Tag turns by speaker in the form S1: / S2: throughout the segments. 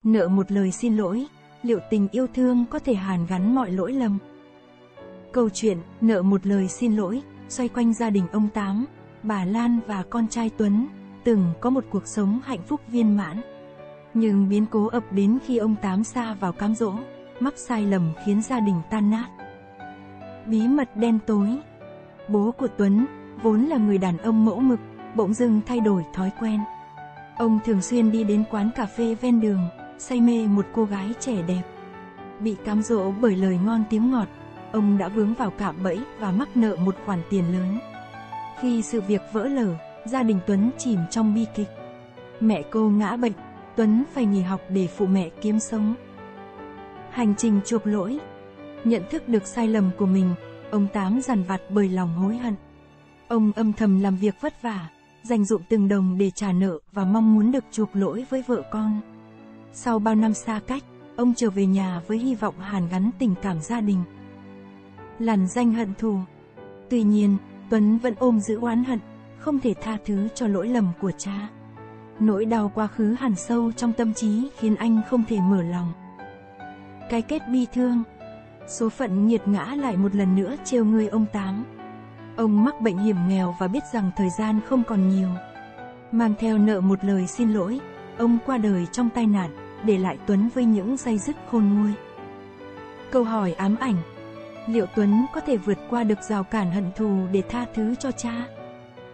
S1: Nợ một lời xin lỗi, liệu tình yêu thương có thể hàn gắn mọi lỗi lầm? Câu chuyện Nợ một lời xin lỗi xoay quanh gia đình ông Tám, bà Lan và con trai Tuấn, từng có một cuộc sống hạnh phúc viên mãn. Nhưng biến cố ập đến khi ông Tám sa vào cám dỗ, mắc sai lầm khiến gia đình tan nát. Bí mật đen tối. Bố của Tuấn, vốn là người đàn ông mẫu mực, bỗng dưng thay đổi thói quen. Ông thường xuyên đi đến quán cà phê ven đường, say mê một cô gái trẻ đẹp. Bị cám dỗ bởi lời ngon tiếng ngọt, ông đã vướng vào cạm bẫy và mắc nợ một khoản tiền lớn. Khi sự việc vỡ lở, gia đình Tuấn chìm trong bi kịch. Mẹ cô ngã bệnh, Tuấn phải nghỉ học để phụ mẹ kiếm sống. Hành trình chuộc lỗi. Nhận thức được sai lầm của mình, ông Tám dằn vặt bởi lòng hối hận. Ông âm thầm làm việc vất vả, dành dụm từng đồng để trả nợ và mong muốn được chuộc lỗi với vợ con. Sau bao năm xa cách, ông trở về nhà với hy vọng hàn gắn tình cảm gia đình. Lằn danh hận thù. Tuy nhiên, Tuấn vẫn ôm giữ oán hận, không thể tha thứ cho lỗi lầm của cha. Nỗi đau quá khứ hằn sâu trong tâm trí khiến anh không thể mở lòng. Cái kết bi thương. Số phận nghiệt ngã lại một lần nữa trêu ngươi ông Tám. Ông mắc bệnh hiểm nghèo và biết rằng thời gian không còn nhiều. Mang theo nợ một lời xin lỗi, ông qua đời trong tai nạn, để lại Tuấn với những day dứt khôn nguôi. Câu hỏi ám ảnh. Liệu Tuấn có thể vượt qua được rào cản hận thù để tha thứ cho cha?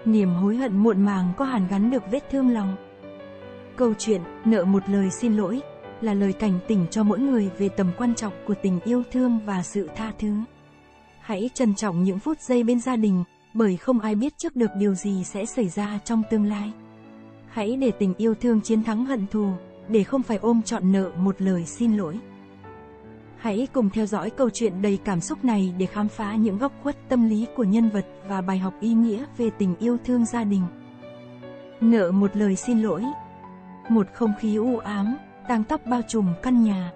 S1: Niềm hối hận muộn màng có hàn gắn được vết thương lòng? Câu chuyện Nợ một lời xin lỗi là lời cảnh tỉnh cho mỗi người về tầm quan trọng của tình yêu thương và sự tha thứ. Hãy trân trọng những phút giây bên gia đình, bởi không ai biết trước được điều gì sẽ xảy ra trong tương lai. Hãy để tình yêu thương chiến thắng hận thù, để không phải ôm trọn nợ một lời xin lỗi. Hãy cùng theo dõi câu chuyện đầy cảm xúc này để khám phá những góc khuất tâm lý của nhân vật và bài học ý nghĩa về tình yêu thương gia đình. Nợ một lời xin lỗi. Một không khí u ám, tang tóc bao trùm căn nhà.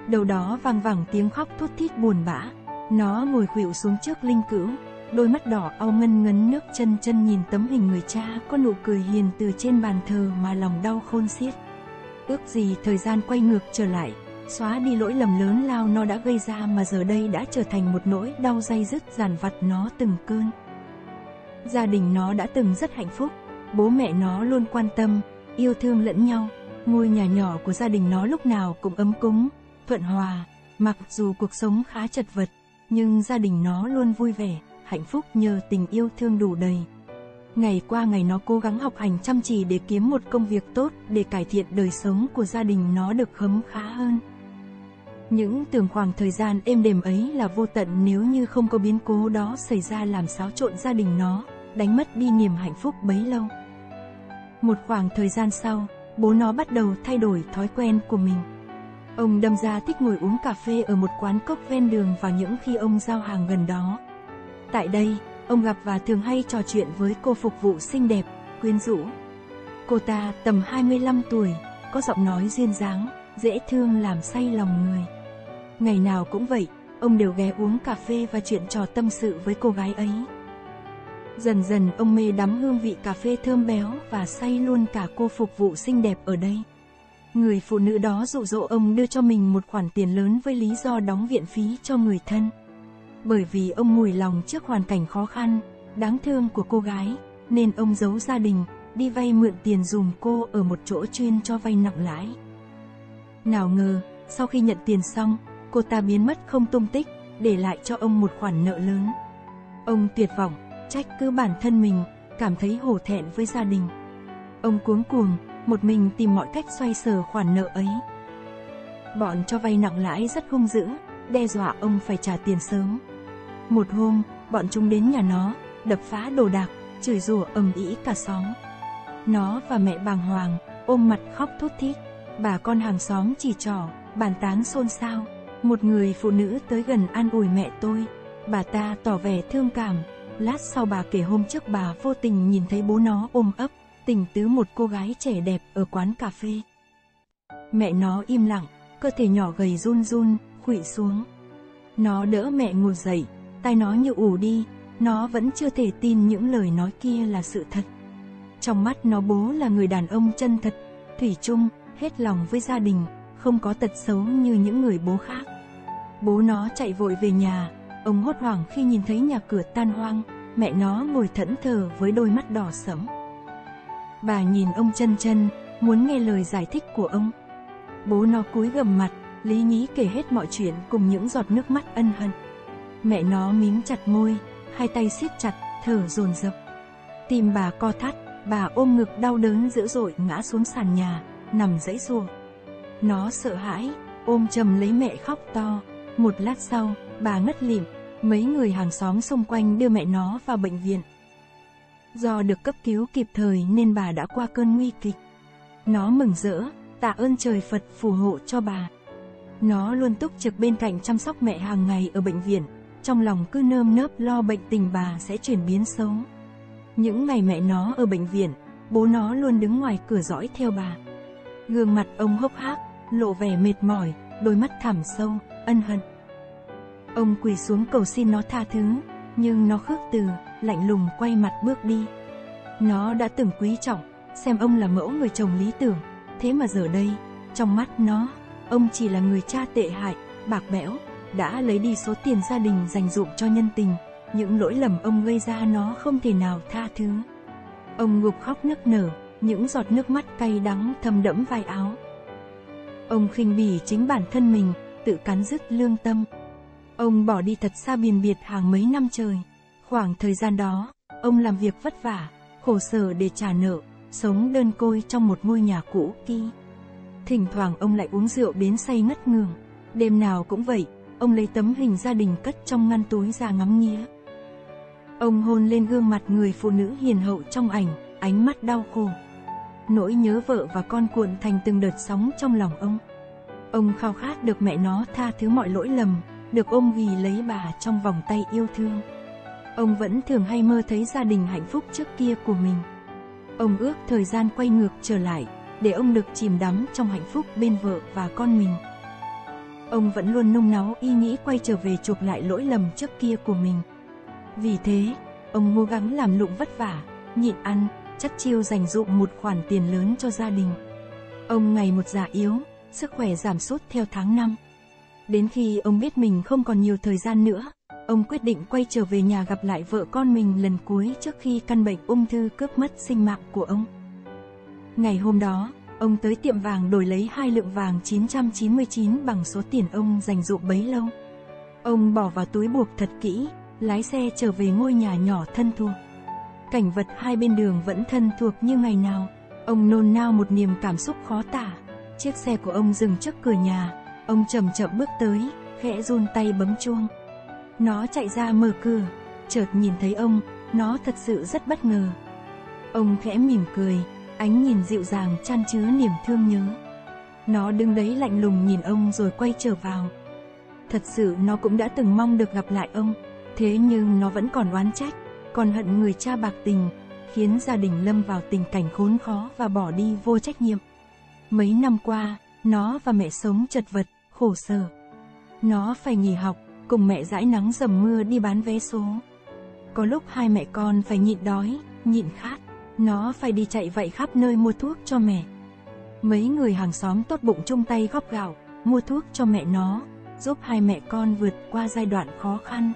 S1: Đầu đó vang vẳng tiếng khóc thút thít buồn bã. Nó ngồi khuỵu xuống trước linh cữu, đôi mắt đỏ au ngân ngấn nước chân chân nhìn tấm hình người cha có nụ cười hiền từ trên bàn thờ mà lòng đau khôn xiết. Ước gì thời gian quay ngược trở lại, xóa đi lỗi lầm lớn lao nó đã gây ra mà giờ đây đã trở thành một nỗi đau day dứt dằn vặt nó từng cơn. Gia đình nó đã từng rất hạnh phúc, bố mẹ nó luôn quan tâm, yêu thương lẫn nhau. Ngôi nhà nhỏ của gia đình nó lúc nào cũng ấm cúng, thuận hòa. Mặc dù cuộc sống khá chật vật, nhưng gia đình nó luôn vui vẻ, hạnh phúc nhờ tình yêu thương đủ đầy. Ngày qua ngày nó cố gắng học hành chăm chỉ để kiếm một công việc tốt để cải thiện đời sống của gia đình nó được khấm khá hơn. Những tưởng khoảng thời gian êm đềm ấy là vô tận nếu như không có biến cố đó xảy ra làm xáo trộn gia đình nó, đánh mất đi niềm hạnh phúc bấy lâu. Một khoảng thời gian sau, bố nó bắt đầu thay đổi thói quen của mình. Ông đâm ra thích ngồi uống cà phê ở một quán cốc ven đường vào những khi ông giao hàng gần đó. Tại đây, ông gặp và thường hay trò chuyện với cô phục vụ xinh đẹp, quyến rũ. Cô ta tầm 25 tuổi, có giọng nói duyên dáng, dễ thương làm say lòng người. Ngày nào cũng vậy, ông đều ghé uống cà phê và chuyện trò tâm sự với cô gái ấy. Dần dần ông mê đắm hương vị cà phê thơm béo và say luôn cả cô phục vụ xinh đẹp ở đây. Người phụ nữ đó dụ dỗ ông đưa cho mình một khoản tiền lớn với lý do đóng viện phí cho người thân. Bởi vì ông mùi lòng trước hoàn cảnh khó khăn, đáng thương của cô gái, nên ông giấu gia đình, đi vay mượn tiền dùm cô ở một chỗ chuyên cho vay nặng lãi. Nào ngờ, sau khi nhận tiền xong, cô ta biến mất không tung tích, để lại cho ông một khoản nợ lớn. Ông tuyệt vọng, trách cứ bản thân mình, cảm thấy hổ thẹn với gia đình. Ông cuống cuồng, một mình tìm mọi cách xoay sở khoản nợ ấy. Bọn cho vay nặng lãi rất hung dữ, đe dọa ông phải trả tiền sớm. Một hôm, bọn chúng đến nhà nó, đập phá đồ đạc, chửi rủa ầm ĩ cả xóm. Nó và mẹ bàng hoàng, ôm mặt khóc thút thít. Bà con hàng xóm chỉ trỏ, bàn tán xôn xao. Một người phụ nữ tới gần an ủi mẹ tôi. Bà ta tỏ vẻ thương cảm. Lát sau bà kể hôm trước bà vô tình nhìn thấy bố nó ôm ấp, tình tứ một cô gái trẻ đẹp ở quán cà phê. Mẹ nó im lặng, cơ thể nhỏ gầy run run, khuỵu xuống. Nó đỡ mẹ ngồi dậy, tai nó như ù đi, nó vẫn chưa thể tin những lời nói kia là sự thật. Trong mắt nó bố là người đàn ông chân thật, thủy chung, hết lòng với gia đình, không có tật xấu như những người bố khác. Bố nó chạy vội về nhà, ông hốt hoảng khi nhìn thấy nhà cửa tan hoang, mẹ nó ngồi thẫn thờ với đôi mắt đỏ sẫm. Bà nhìn ông chân chân, muốn nghe lời giải thích của ông. Bố nó cúi gằm mặt, lý nhí kể hết mọi chuyện cùng những giọt nước mắt ân hận. Mẹ nó mím chặt môi, hai tay siết chặt, thở dồn dập. Tim bà co thắt, bà ôm ngực đau đớn dữ dội ngã xuống sàn nhà, nằm giãy giụa. Nó sợ hãi, ôm chầm lấy mẹ khóc to. Một lát sau, bà ngất lịm, mấy người hàng xóm xung quanh đưa mẹ nó vào bệnh viện. Do được cấp cứu kịp thời nên bà đã qua cơn nguy kịch. Nó mừng rỡ, tạ ơn trời Phật phù hộ cho bà. Nó luôn túc trực bên cạnh chăm sóc mẹ hàng ngày ở bệnh viện, trong lòng cứ nơm nớp lo bệnh tình bà sẽ chuyển biến xấu. Những ngày mẹ nó ở bệnh viện, bố nó luôn đứng ngoài cửa dõi theo bà. Gương mặt ông hốc hác, lộ vẻ mệt mỏi, đôi mắt thẳm sâu, ân hận. Ông quỳ xuống cầu xin nó tha thứ, nhưng nó khước từ, lạnh lùng quay mặt bước đi. Nó đã từng quý trọng, xem ông là mẫu người chồng lý tưởng, thế mà giờ đây, trong mắt nó, ông chỉ là người cha tệ hại, bạc bẽo, đã lấy đi số tiền gia đình dành dụm cho nhân tình. Những lỗi lầm ông gây ra nó không thể nào tha thứ. Ông gục khóc nức nở, những giọt nước mắt cay đắng thấm đẫm vai áo. Ông khinh bỉ chính bản thân mình, tự cắn rứt lương tâm. Ông bỏ đi thật xa biền biệt hàng mấy năm trời. Khoảng thời gian đó, ông làm việc vất vả, khổ sở để trả nợ, sống đơn côi trong một ngôi nhà cũ kỹ. Thỉnh thoảng ông lại uống rượu đến say ngất ngường. Đêm nào cũng vậy, ông lấy tấm hình gia đình cất trong ngăn túi ra ngắm nghía. Ông hôn lên gương mặt người phụ nữ hiền hậu trong ảnh, ánh mắt đau khổ. Nỗi nhớ vợ và con cuộn thành từng đợt sóng trong lòng ông. Ông khao khát được mẹ nó tha thứ mọi lỗi lầm, được ôm ghì lấy bà trong vòng tay yêu thương. Ông vẫn thường hay mơ thấy gia đình hạnh phúc trước kia của mình. Ông ước thời gian quay ngược trở lại, để ông được chìm đắm trong hạnh phúc bên vợ và con mình. Ông vẫn luôn nung náu ý nghĩ quay trở về chuộc lại lỗi lầm trước kia của mình. Vì thế, ông cố gắng làm lụng vất vả, nhịn ăn, chắt chiu dành dụm một khoản tiền lớn cho gia đình. Ông ngày một già yếu, sức khỏe giảm sút theo tháng năm. Đến khi ông biết mình không còn nhiều thời gian nữa, ông quyết định quay trở về nhà gặp lại vợ con mình lần cuối trước khi căn bệnh ung thư cướp mất sinh mạng của ông. Ngày hôm đó, ông tới tiệm vàng đổi lấy 2 lượng vàng 999 bằng số tiền ông dành dụm bấy lâu. Ông bỏ vào túi buộc thật kỹ, lái xe trở về ngôi nhà nhỏ thân thuộc. Cảnh vật hai bên đường vẫn thân thuộc như ngày nào. Ông nôn nao một niềm cảm xúc khó tả. Chiếc xe của ông dừng trước cửa nhà. Ông chậm chậm bước tới, khẽ run tay bấm chuông. Nó chạy ra mở cửa, chợt nhìn thấy ông, nó thật sự rất bất ngờ. Ông khẽ mỉm cười, ánh nhìn dịu dàng chan chứa niềm thương nhớ. Nó đứng đấy lạnh lùng nhìn ông rồi quay trở vào. Thật sự nó cũng đã từng mong được gặp lại ông, thế nhưng nó vẫn còn oán trách, còn hận người cha bạc tình, khiến gia đình lâm vào tình cảnh khốn khó và bỏ đi vô trách nhiệm. Mấy năm qua, nó và mẹ sống chật vật, khổ sở. Nó phải nghỉ học, cùng mẹ dãi nắng dầm mưa đi bán vé số. Có lúc hai mẹ con phải nhịn đói, nhịn khát. Nó phải đi chạy vạy khắp nơi mua thuốc cho mẹ. Mấy người hàng xóm tốt bụng chung tay góp gạo, mua thuốc cho mẹ nó, giúp hai mẹ con vượt qua giai đoạn khó khăn.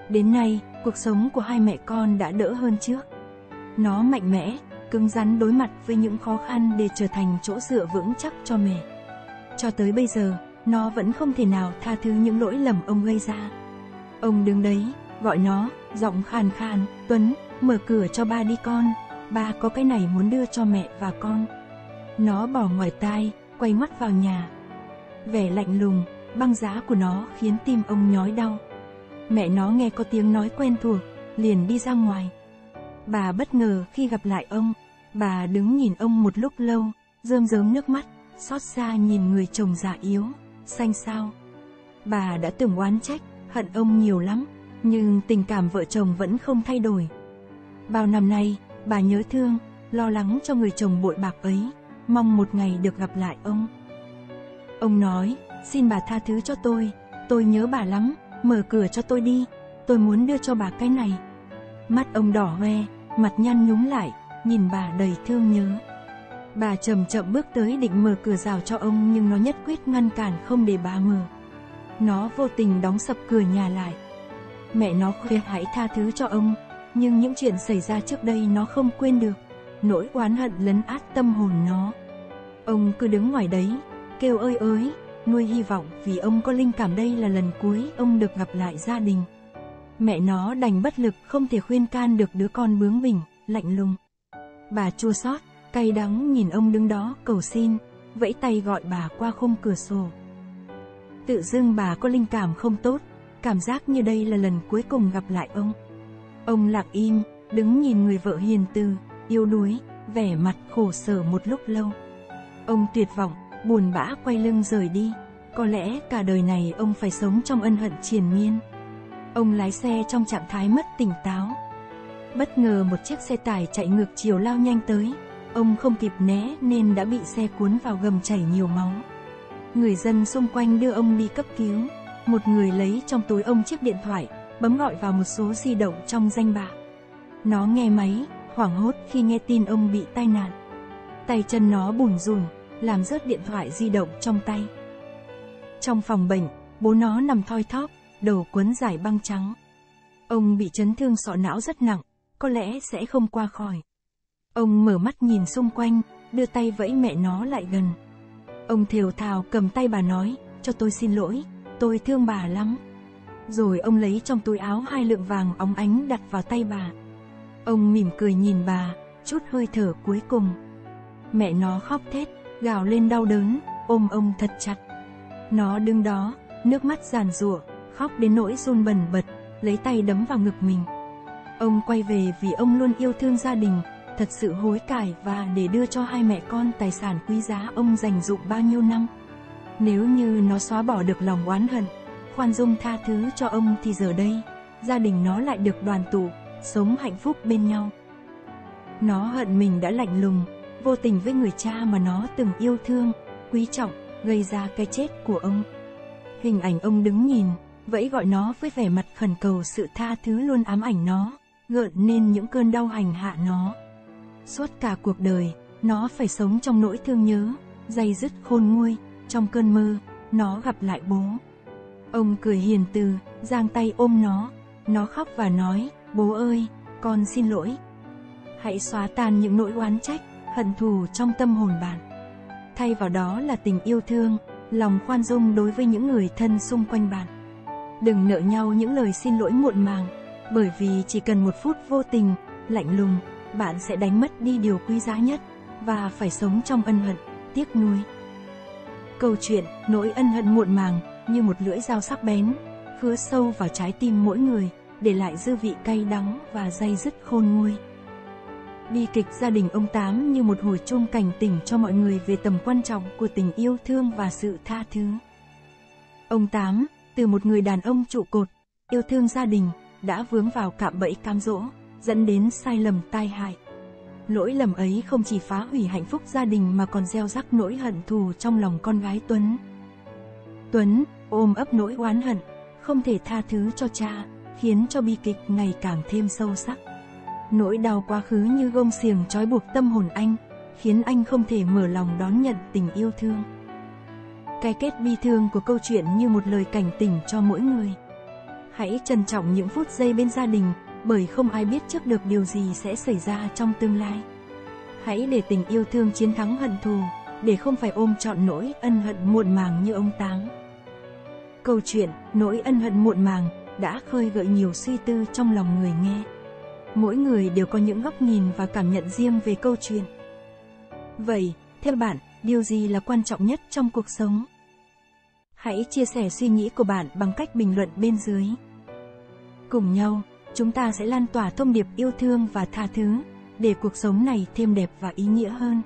S1: Đến nay, cuộc sống của hai mẹ con đã đỡ hơn trước. Nó mạnh mẽ, cứng rắn đối mặt với những khó khăn để trở thành chỗ dựa vững chắc cho mẹ. Cho tới bây giờ, nó vẫn không thể nào tha thứ những lỗi lầm ông gây ra. Ông đứng đấy, gọi nó, giọng khàn khàn, Tuấn, mở cửa cho ba đi con, ba có cái này muốn đưa cho mẹ và con. Nó bỏ ngoài tai, quay mắt vào nhà. Vẻ lạnh lùng, băng giá của nó khiến tim ông nhói đau. Mẹ nó nghe có tiếng nói quen thuộc, liền đi ra ngoài. Bà bất ngờ khi gặp lại ông, bà đứng nhìn ông một lúc lâu, rơm rớm nước mắt, xót xa nhìn người chồng già yếu, xanh xao. Bà đã từng oán trách, hận ông nhiều lắm, nhưng tình cảm vợ chồng vẫn không thay đổi. Bao năm nay, bà nhớ thương, lo lắng cho người chồng bội bạc ấy, mong một ngày được gặp lại ông. Ông nói, xin bà tha thứ cho tôi nhớ bà lắm, mở cửa cho tôi đi, tôi muốn đưa cho bà cái này. Mắt ông đỏ hoe, mặt nhăn nhúm lại, nhìn bà đầy thương nhớ. Bà chậm chậm bước tới định mở cửa rào cho ông nhưng nó nhất quyết ngăn cản không để bà mở. Nó vô tình đóng sập cửa nhà lại. Mẹ nó khuyên hãy tha thứ cho ông, nhưng những chuyện xảy ra trước đây nó không quên được. Nỗi oán hận lấn át tâm hồn nó. Ông cứ đứng ngoài đấy, kêu ơi ới, nuôi hy vọng vì ông có linh cảm đây là lần cuối ông được gặp lại gia đình. Mẹ nó đành bất lực không thể khuyên can được đứa con bướng bỉnh, lạnh lùng. Bà chua xót, cay đắng nhìn ông đứng đó cầu xin, vẫy tay gọi bà qua khung cửa sổ. Tự dưng bà có linh cảm không tốt, cảm giác như đây là lần cuối cùng gặp lại ông. Ông lặng im, đứng nhìn người vợ hiền từ, yếu đuối, vẻ mặt khổ sở một lúc lâu. Ông tuyệt vọng, buồn bã quay lưng rời đi. Có lẽ cả đời này ông phải sống trong ân hận triền miên. Ông lái xe trong trạng thái mất tỉnh táo. Bất ngờ một chiếc xe tải chạy ngược chiều lao nhanh tới. Ông không kịp né nên đã bị xe cuốn vào gầm chảy nhiều máu. Người dân xung quanh đưa ông đi cấp cứu. Một người lấy trong túi ông chiếc điện thoại, bấm gọi vào một số di động trong danh bạ. Nó nghe máy, hoảng hốt khi nghe tin ông bị tai nạn. Tay chân nó bủn rủn, làm rớt điện thoại di động trong tay. Trong phòng bệnh, bố nó nằm thoi thóp, đầu quấn dải băng trắng. Ông bị chấn thương sọ não rất nặng, có lẽ sẽ không qua khỏi. Ông mở mắt nhìn xung quanh, đưa tay vẫy mẹ nó lại gần. Ông thều thào cầm tay bà nói, cho tôi xin lỗi, tôi thương bà lắm. Rồi ông lấy trong túi áo 2 lượng vàng óng ánh đặt vào tay bà. Ông mỉm cười nhìn bà, chút hơi thở cuối cùng. Mẹ nó khóc thét, gào lên đau đớn, ôm ông thật chặt. Nó đứng đó, nước mắt giàn giụa, khóc đến nỗi run bần bật, lấy tay đấm vào ngực mình. Ông quay về vì ông luôn yêu thương gia đình, thật sự hối cải và để đưa cho hai mẹ con tài sản quý giá ông dành dụm bao nhiêu năm. Nếu như nó xóa bỏ được lòng oán hận, khoan dung tha thứ cho ông thì giờ đây, gia đình nó lại được đoàn tụ, sống hạnh phúc bên nhau. Nó hận mình đã lạnh lùng, vô tình với người cha mà nó từng yêu thương, quý trọng, gây ra cái chết của ông. Hình ảnh ông đứng nhìn, vẫy gọi nó với vẻ mặt khẩn cầu sự tha thứ luôn ám ảnh nó, gợn nên những cơn đau hành hạ nó. Suốt cả cuộc đời, nó phải sống trong nỗi thương nhớ, day dứt khôn nguôi. Trong cơn mơ, nó gặp lại bố. Ông cười hiền từ, giang tay ôm nó khóc và nói, bố ơi, con xin lỗi. Hãy xóa tan những nỗi oán trách, hận thù trong tâm hồn bạn. Thay vào đó là tình yêu thương, lòng khoan dung đối với những người thân xung quanh bạn. Đừng nợ nhau những lời xin lỗi muộn màng, bởi vì chỉ cần một phút vô tình, lạnh lùng, bạn sẽ đánh mất đi điều quý giá nhất, và phải sống trong ân hận, tiếc nuối. Câu chuyện, nỗi ân hận muộn màng, như một lưỡi dao sắc bén, khứa sâu vào trái tim mỗi người, để lại dư vị cay đắng và day dứt khôn nguôi. Bi kịch gia đình ông Tám như một hồi chuông cảnh tỉnh cho mọi người về tầm quan trọng của tình yêu thương và sự tha thứ. Ông Tám, từ một người đàn ông trụ cột, yêu thương gia đình, đã vướng vào cạm bẫy cám dỗ, dẫn đến sai lầm tai hại. Lỗi lầm ấy không chỉ phá hủy hạnh phúc gia đình mà còn gieo rắc nỗi hận thù trong lòng con gái Tuấn. Tuấn, ôm ấp nỗi oán hận, không thể tha thứ cho cha, khiến cho bi kịch ngày càng thêm sâu sắc. Nỗi đau quá khứ như gông xiềng trói buộc tâm hồn anh, khiến anh không thể mở lòng đón nhận tình yêu thương. Cái kết bi thương của câu chuyện như một lời cảnh tỉnh cho mỗi người. Hãy trân trọng những phút giây bên gia đình, bởi không ai biết trước được điều gì sẽ xảy ra trong tương lai. Hãy để tình yêu thương chiến thắng hận thù, để không phải ôm trọn nỗi ân hận muộn màng như ông Tám. Câu chuyện, nỗi ân hận muộn màng, đã khơi gợi nhiều suy tư trong lòng người nghe. Mỗi người đều có những góc nhìn và cảm nhận riêng về câu chuyện. Vậy, theo bạn, điều gì là quan trọng nhất trong cuộc sống? Hãy chia sẻ suy nghĩ của bạn bằng cách bình luận bên dưới. Cùng nhau, chúng ta sẽ lan tỏa thông điệp yêu thương và tha thứ, để cuộc sống này thêm đẹp và ý nghĩa hơn.